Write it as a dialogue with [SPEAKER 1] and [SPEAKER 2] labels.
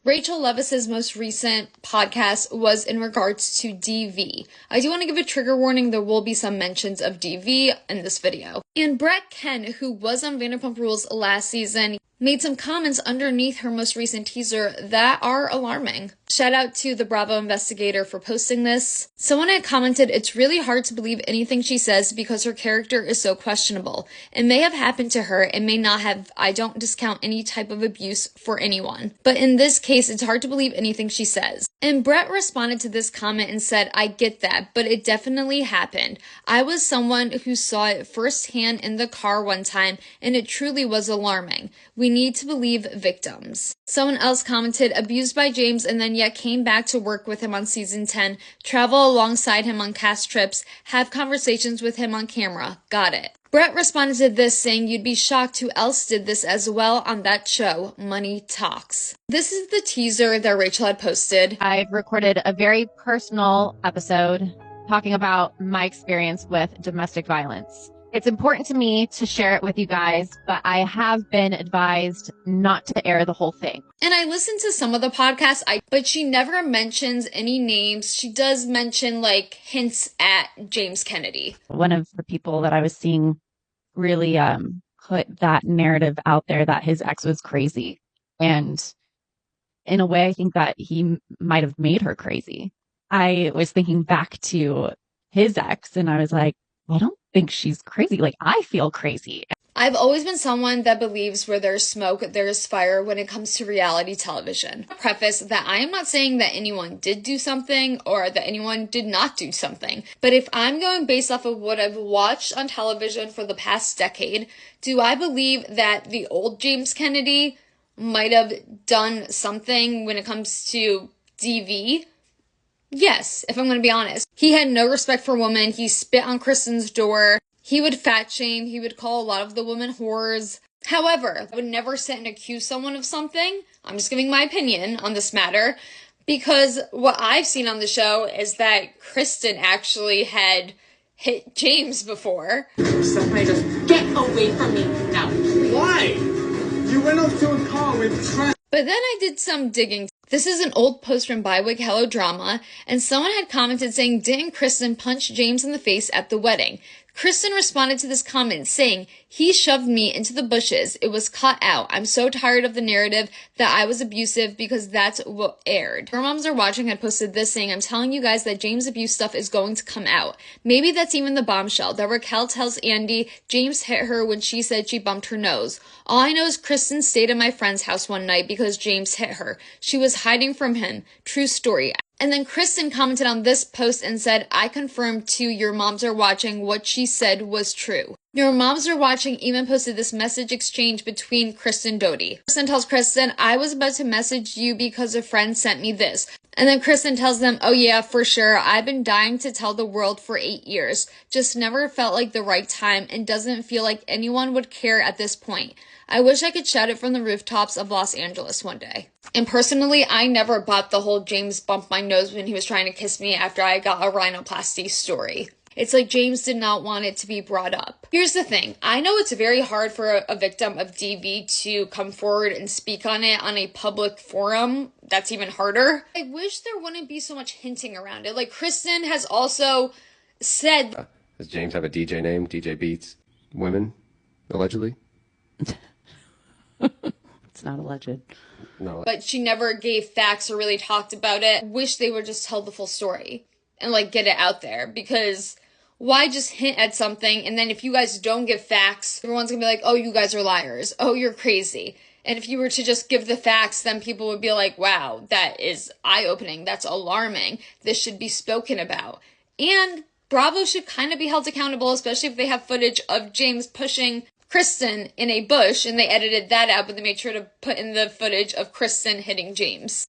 [SPEAKER 1] Rachel Levis's most recent podcast was in regards to DV. I do want to give a trigger warning. There will be some mentions of DV in this video. And Brett Ken, who was on Vanderpump Rules last season, made some comments underneath her most recent teaser that are alarming. Shout out to the Bravo investigator for posting this. Someone had commented, "It's really hard to believe anything she says because her character is so questionable. It may have happened to her, it may not have. I don't discount any type of abuse for anyone. But in this case, it's hard to believe anything she says." And Brett responded to this comment and said, "I get that, but it definitely happened. I was someone who saw it firsthand in the car one time, and it truly was alarming. We need to believe victims." Someone else commented, "Abused by James and then yet came back to work with him on season 10, travel alongside him on cast trips, have conversations with him on camera. Got it." Brett responded to this saying, "You'd be shocked who else did this as well on that show, Money Talks." This is the teaser that Rachel had posted.
[SPEAKER 2] I've recorded a very personal episode talking about my experience with domestic violence. It's important to me to share it with you guys, but I have been advised not to air the whole thing.
[SPEAKER 1] And I listened to some of the podcasts, but she never mentions any names. She does mention like hints at James Kennedy.
[SPEAKER 2] One of the people that I was seeing really put that narrative out there that his ex was crazy. And in a way, I think that he might have made her crazy. I was thinking back to his ex and I was like, I don't think she's crazy. Like, I feel crazy.
[SPEAKER 1] I've always been someone that believes where there's smoke, there's fire when it comes to reality television. Preface that I am not saying that anyone did do something or that anyone did not do something. But if I'm going based off of what I've watched on television for the past decade, do I believe that the old James Kennedy might have done something when it comes to DV? Yes, if I'm going to be honest. He had no respect for women. He spit on Kristen's door. He would fat shame. He would call a lot of the women whores. However, I would never sit and accuse someone of something. I'm just giving my opinion on this matter. Because what I've seen on the show is that Kristen actually had hit James before.
[SPEAKER 3] Somebody just get away from me now.
[SPEAKER 4] Why? You went up to a car with Trent.
[SPEAKER 1] But then I did some digging. This is an old post from Bywig Hello Drama, and someone had commented saying, "Didn't Kristen punch James in the face at the wedding?" Kristen responded to this comment saying, "He shoved me into the bushes. It was cut out. I'm so tired of the narrative that I was abusive because that's what aired." Her Moms Are Watching had posted this saying, "I'm telling you guys that James' abuse stuff is going to come out. Maybe that's even the bombshell that Raquel tells Andy James hit her when she said she bumped her nose. All I know is Kristen stayed at my friend's house one night because James hit her. She was hiding from him. True story." And then Kristen commented on this post and said, "I confirm to Your Moms Are Watching what she said was true." Your Moms Are Watching even posted this message exchange between Kristen and Doty. Kristen tells Kristen, "I was about to message you because a friend sent me this." And then Kristen tells them, "Oh yeah, for sure. I've been dying to tell the world for 8 years. Just never felt like the right time and doesn't feel like anyone would care at this point. I wish I could shout it from the rooftops of Los Angeles one day." And personally, I never bought the whole James bumped my nose when he was trying to kiss me after I got a rhinoplasty story. It's like James did not want it to be brought up. Here's the thing. I know it's very hard for a victim of DV to come forward and speak on it on a public forum. That's even harder. I wish there wouldn't be so much hinting around it. Like Kristen has also said...
[SPEAKER 5] Does James have a DJ name? DJ Beats Women, allegedly?
[SPEAKER 2] It's not alleged.
[SPEAKER 5] No.
[SPEAKER 1] But she never gave facts or really talked about it. Wish they would just tell the full story and like get it out there, because why just hint at something and then if you guys don't give facts, everyone's gonna be like, "Oh, you guys are liars. Oh, you're crazy." And if you were to just give the facts, then people would be like, "Wow, that is eye-opening. That's alarming. This should be spoken about." And Bravo should kind of be held accountable, especially if they have footage of James pushing Kristen in a bush and they edited that out, but they made sure to put in the footage of Kristen hitting James.